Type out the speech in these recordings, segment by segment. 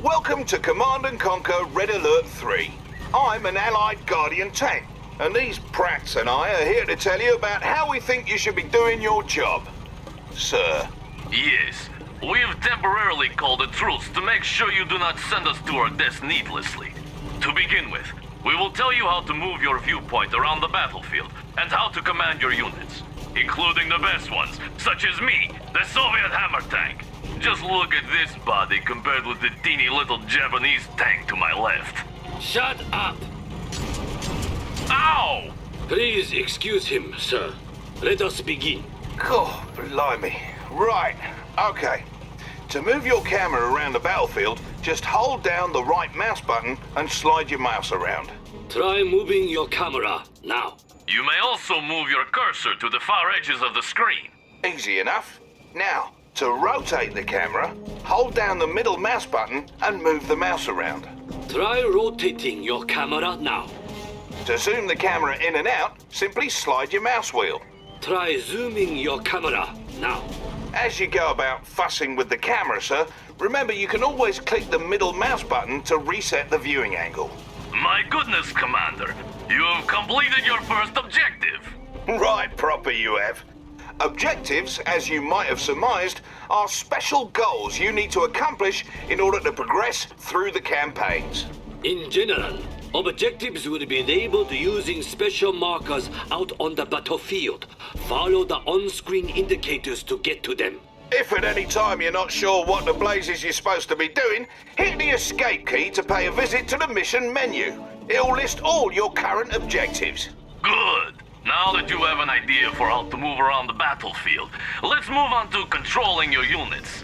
Welcome to Command and Conquer Red Alert 3. I'm an Allied Guardian tank, and these prats and I are here to tell you about how we think you should be doing your job. Sir. Yes, we have temporarily called a truce to make sure you do not send us to our deaths needlessly. To begin with, we will tell you how to move your viewpoint around the battlefield and how to command your units, including the best ones, such as me, the Soviet hammer tank. Just look at this body compared with the teeny little Japanese tank to my left. Shut up! Ow! Please excuse him, sir. Let us begin. Oh, blimey. Right, okay. To move your camera around the battlefield, just hold down the right mouse button and slide your mouse around. Try moving your camera now. You may also move your cursor to the far edges of the screen. Easy enough. Now, to rotate the camera, hold down the middle mouse button and move the mouse around. Try rotating your camera now. To zoom the camera in and out, simply slide your mouse wheel. Try zooming your camera now. As you go about fussing with the camera, sir, remember you can always click the middle mouse button to reset the viewing angle. My goodness, Commander, you have completed your first objective. Right proper you have. Objectives, as you might have surmised, are special goals you need to accomplish in order to progress through the campaigns. In general, objectives will be labeled using special markers out on the battlefield. Follow the on-screen indicators to get to them. If at any time you're not sure what the blazes you're supposed to be doing, hit the escape key to pay a visit to the mission menu. It'll list all your current objectives. Good. Now that you have an idea for how to move around the battlefield, let's move on to controlling your units.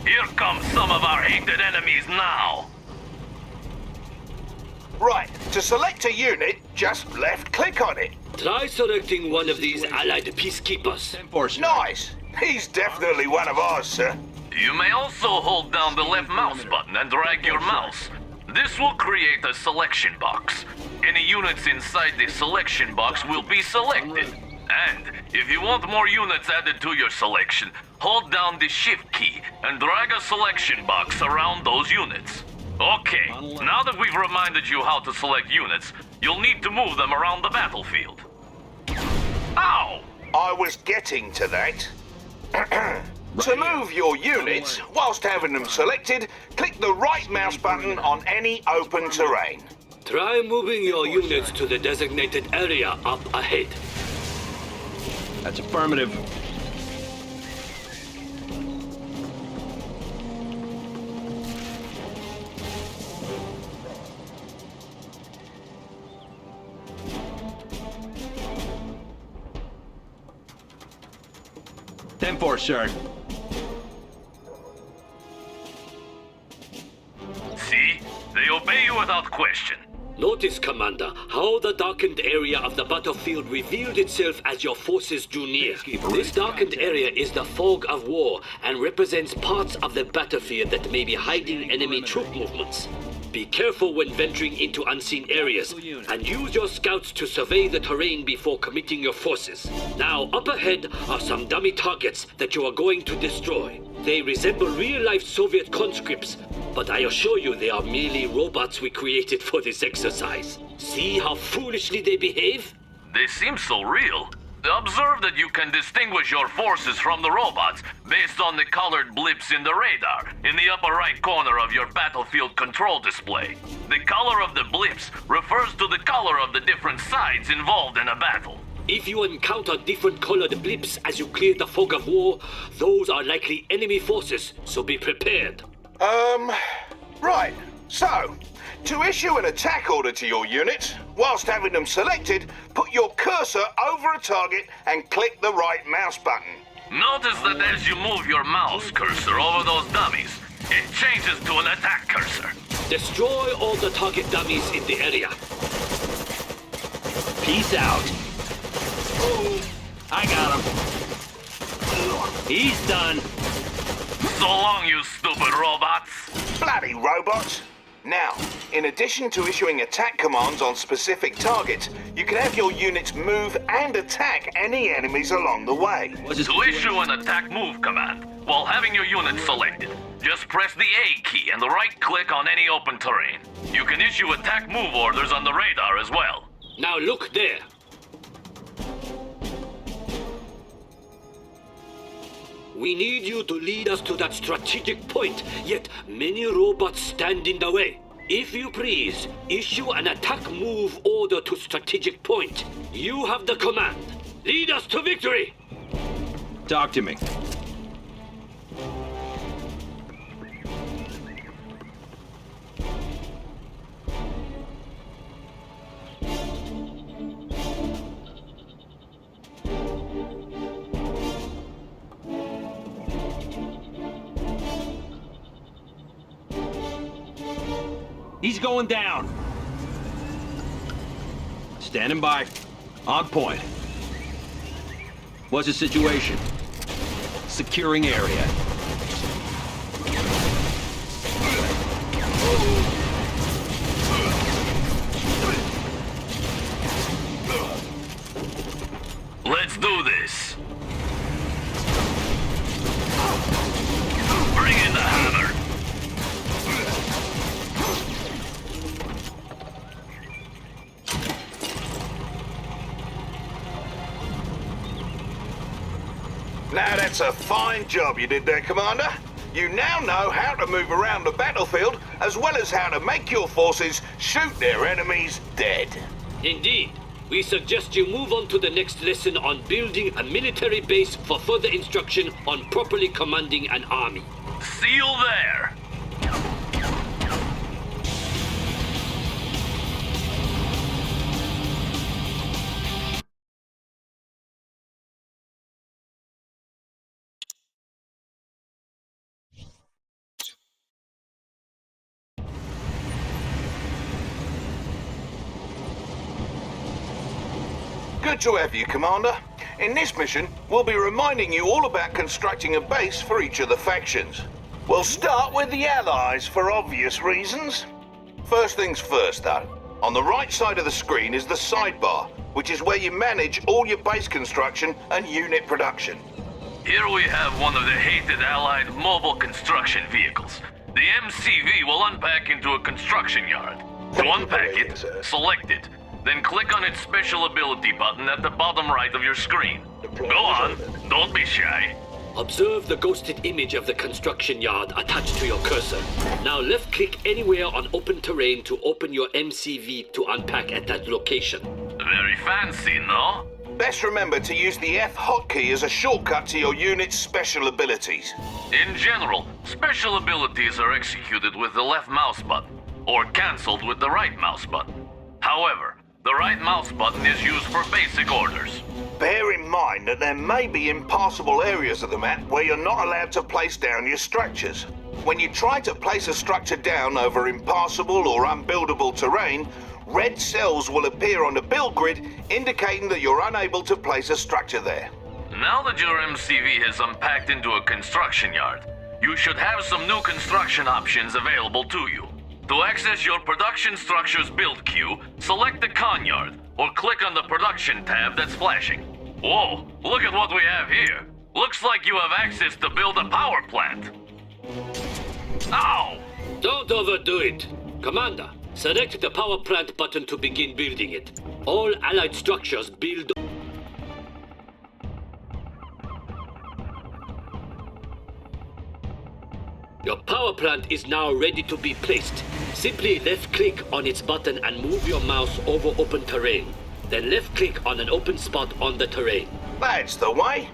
Here come some of our hated enemies now. Right, to select a unit, just left-click on it. Try selecting one of these allied peacekeepers. Nice! He's definitely one of ours, sir. You may also hold down the left mouse button and drag your mouse. This will create a selection box. Any units inside the selection box will be selected. And if you want more units added to your selection, hold down the shift key and drag a selection box around those units. Okay, now that we've reminded you how to select units, you'll need to move them around the battlefield. Ow! I was getting to that. To move your units, whilst having them selected, click the right mouse button on any open terrain. Try moving your units to the designated area up ahead. That's affirmative. Ten four, sir. See? They obey you without question. Notice, Commander, how the darkened area of the battlefield revealed itself as your forces drew near. This darkened area is the fog of war and represents parts of the battlefield that may be hiding enemy troop movements. Be careful when venturing into unseen areas, and use your scouts to survey the terrain before committing your forces. Now, up ahead are some dummy targets that you are going to destroy. They resemble real-life Soviet conscripts, but I assure you they are merely robots we created for this exercise. See how foolishly they behave? They seem so real. Observe that you can distinguish your forces from the robots based on the colored blips in the radar in the upper right corner of your battlefield control display. The color of the blips refers to the color of the different sides involved in a battle. If you encounter different colored blips as you clear the fog of war, those are likely enemy forces, so be prepared. Right. So, to issue an attack order to your units, whilst having them selected, put your cursor over a target and click the right mouse button. Notice that as you move your mouse cursor over those dummies, it changes to an attack cursor. Destroy all the target dummies in the area. Peace out. I got him. He's done. So long, you stupid robots. Bloody robots! Now, in addition to issuing attack commands on specific targets, you can have your units move and attack any enemies along the way. To issue an attack move command while having your unit selected, Just press the A key and right-click on any open terrain. You can issue attack move orders on the radar as well. Now look there. We need you to lead us to that strategic point, yet many robots stand in the way. If you please, issue an attack move order to strategic point. You have the command. Lead us to victory! Talk to me. He's going down. Standing by. On point. What's the situation? Securing area. Let's do this. Bring in the hammer. Now that's a fine job you did there, Commander. You now know how to move around the battlefield, as well as how to make your forces shoot their enemies dead. Indeed. We suggest you move on to the next lesson on building a military base for further instruction on properly commanding an army. See you there. Good to have you, Commander. In this mission, we'll be reminding you all about constructing a base for each of the factions. We'll start with the Allies for obvious reasons. First things first, though. On the right side of the screen is the sidebar, which is where you manage all your base construction and unit production. Here we have one of the hated Allied mobile construction vehicles. The MCV will unpack into a construction yard. To unpack it, select it, then click on its special ability button at the bottom right of your screen. Go on, don't be shy. Observe the ghosted image of the construction yard attached to your cursor. Now left-click anywhere on open terrain to open your MCV to unpack at that location. Very fancy, no? Best remember to use the F hotkey as a shortcut to your unit's special abilities. In general, special abilities are executed with the left mouse button, or cancelled with the right mouse button. However, the right mouse button is used for basic orders. Bear in mind that there may be impassable areas of the map where you're not allowed to place down your structures. When you try to place a structure down over impassable or unbuildable terrain, red cells will appear on the build grid indicating that you're unable to place a structure there. Now that your MCV has unpacked into a construction yard, you should have some new construction options available to you. To access your production structure's build queue, select the con yard, or click on the production tab that's flashing. Whoa, look at what we have here. Looks like you have access to build a power plant. Ow! Don't overdo it. Commander, select the power plant button to begin building it. All allied structures build. Your power plant is now ready to be placed. Simply left-click on its button and move your mouse over open terrain. Then left-click on an open spot on the terrain. That's the way.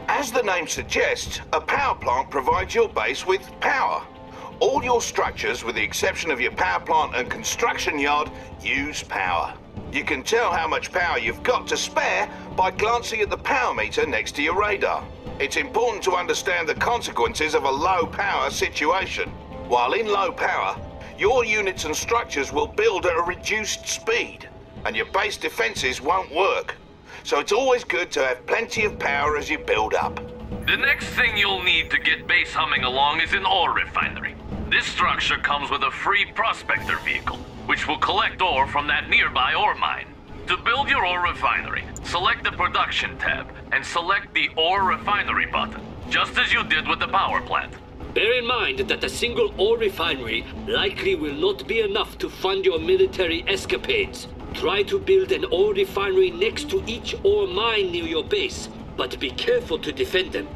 As the name suggests, a power plant provides your base with power. All your structures, with the exception of your power plant and construction yard, use power. You can tell how much power you've got to spare by glancing at the power meter next to your radar. It's important to understand the consequences of a low power situation. While in low power, your units and structures will build at a reduced speed, and your base defenses won't work. So it's always good to have plenty of power as you build up. The next thing you'll need to get base humming along is an ore refinery. This structure comes with a free prospector vehicle, which will collect ore from that nearby ore mine. To build your ore refinery, select the Production tab and select the Ore Refinery button, just as you did with the power plant. Bear in mind that a single ore refinery likely will not be enough to fund your military escapades. Try to build an ore refinery next to each ore mine near your base, but be careful to defend them.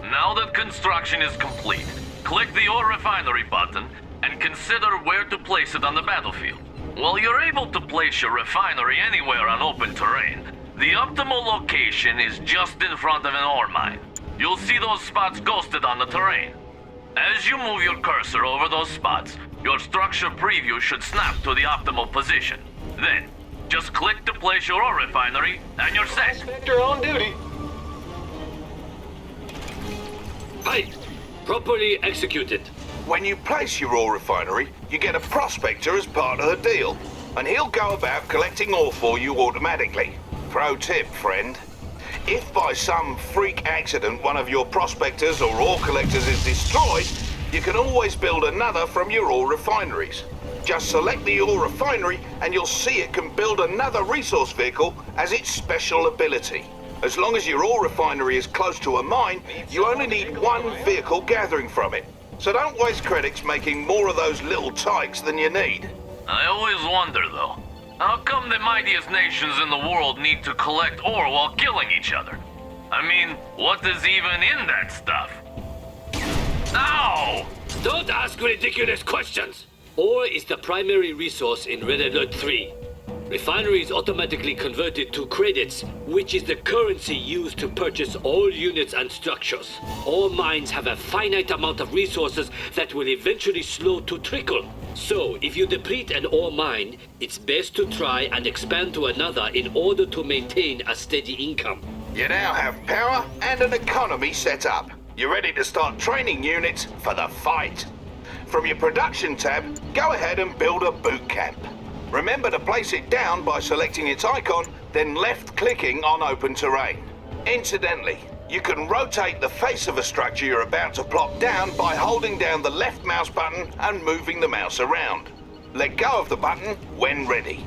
Now that construction is complete, click the Ore Refinery button and consider where to place it on the battlefield. While you're able to place your refinery anywhere on open terrain, the optimal location is just in front of an ore mine. You'll see those spots ghosted on the terrain. As you move your cursor over those spots, your structure preview should snap to the optimal position. Then, just click to place your ore refinery and you're set. Inspector on duty. Right. Properly executed. When you place your ore refinery, you get a prospector as part of the deal, and he'll go about collecting ore for you automatically. Pro tip, friend. If by some freak accident one of your prospectors or ore collectors is destroyed, you can always build another from your ore refineries. Just select the ore refinery and you'll see it can build another resource vehicle as its special ability. As long as your ore refinery is close to a mine, you only need one vehicle gathering from it. So don't waste credits making more of those little tykes than you need. I always wonder, though, how come the mightiest nations in the world need to collect ore while killing each other? I mean, what is even in that stuff? Ow! Don't ask ridiculous questions! Ore is the primary resource in Red Alert 3. Refineries automatically converted to credits, which is the currency used to purchase all units and structures. All mines have a finite amount of resources that will eventually slow to trickle. So, if you deplete an ore mine, it's best to try and expand to another in order to maintain a steady income. You now have power and an economy set up. You're ready to start training units for the fight. From your production tab, go ahead and build a boot camp. Remember to place it down by selecting its icon, then left-clicking on open terrain. Incidentally, you can rotate the face of a structure you're about to plop down by holding down the left mouse button and moving the mouse around. Let go of the button when ready.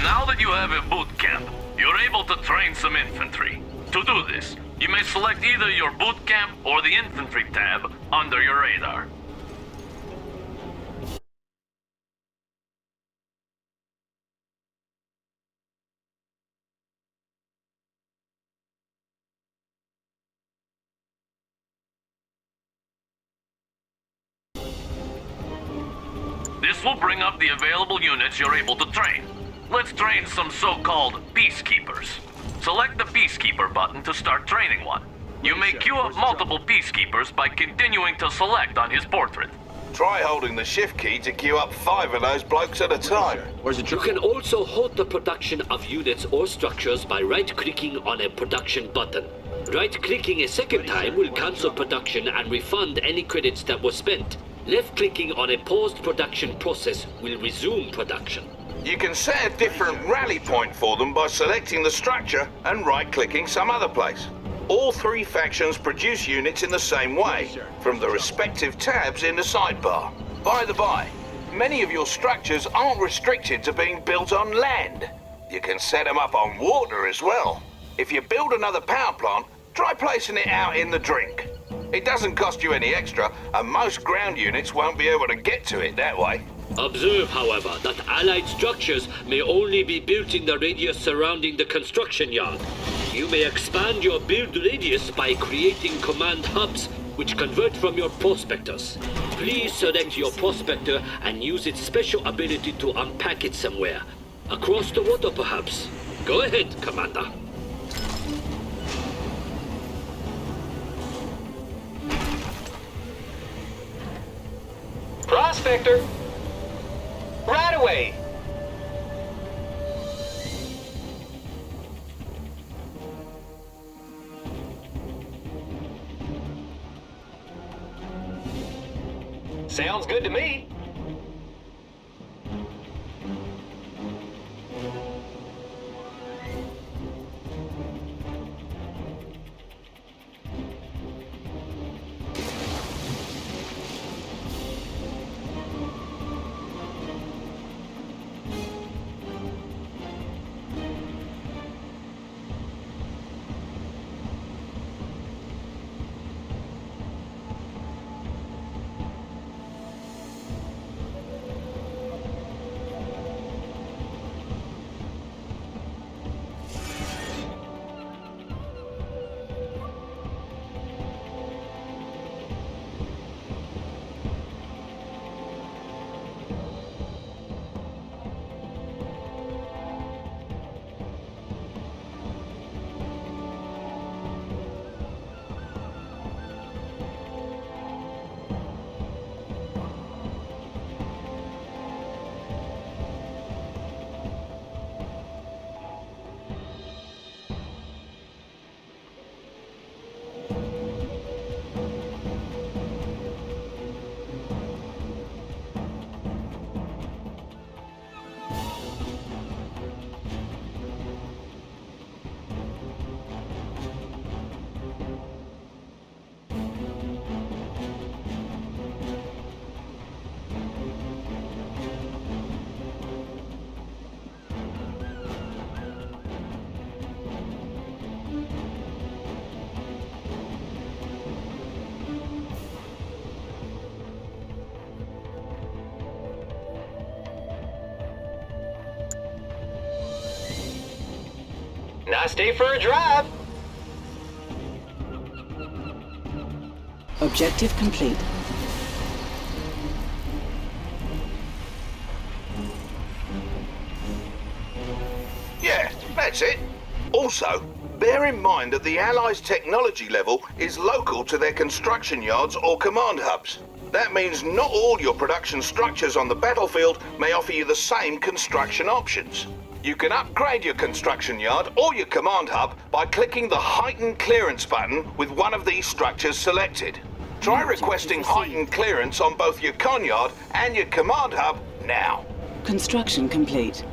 Now that you have a boot camp, you're able to train some infantry. To do this, you may select either your boot camp or the infantry tab under your radar. This will bring up the available units you're able to train. Let's train some so-called peacekeepers. Select the Peacekeeper button to start training one. You may queue up multiple Peacekeepers by continuing to select on his portrait. Try holding the shift key to queue up 5 of those blokes at a time. Where's the You can also halt the production of units or structures by right-clicking on a production button. Right-clicking a second time will cancel production and refund any credits that were spent. Left-clicking on a paused production process will resume production. You can set a different rally point for them by selecting the structure and right-clicking some other place. All 3 factions produce units in the same way, from the respective tabs in the sidebar. By the by, many of your structures aren't restricted to being built on land. You can set them up on water as well. If you build another power plant, try placing it out in the drink. It doesn't cost you any extra, and most ground units won't be able to get to it that way. Observe, however, that allied structures may only be built in the radius surrounding the construction yard. You may expand your build radius by creating command hubs, which convert from your prospectors. Please select your prospector and use its special ability to unpack it somewhere. Across the water, perhaps. Go ahead, Commander. Prospector! Right away! Sounds good to me. stay for a drive. Objective complete. Yeah, that's it. Also, bear in mind that the Allies' technology level is local to their construction yards or command hubs. That means not all your production structures on the battlefield may offer you the same construction options. You can upgrade your construction yard or your command hub by clicking the Heightened Clearance button with one of these structures selected. Try requesting heightened clearance on both your con yard and your command hub now. Construction complete.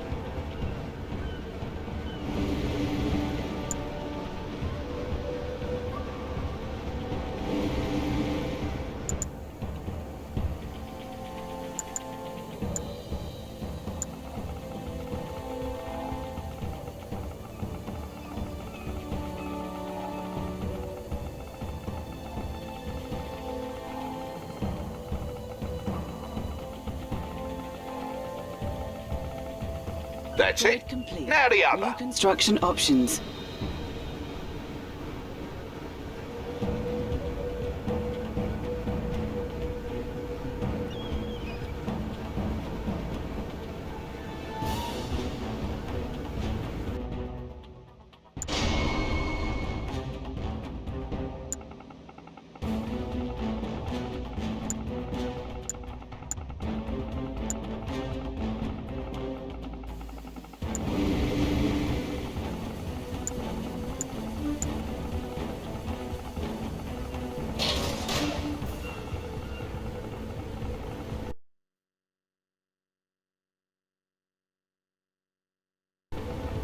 That's it. Complete. Now the New other. construction options.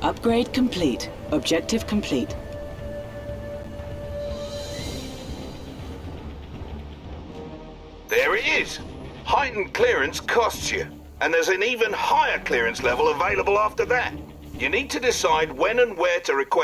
Upgrade complete. Objective complete. There it is. Heightened clearance costs you, and there's an even higher clearance level available after that. You need to decide when and where to request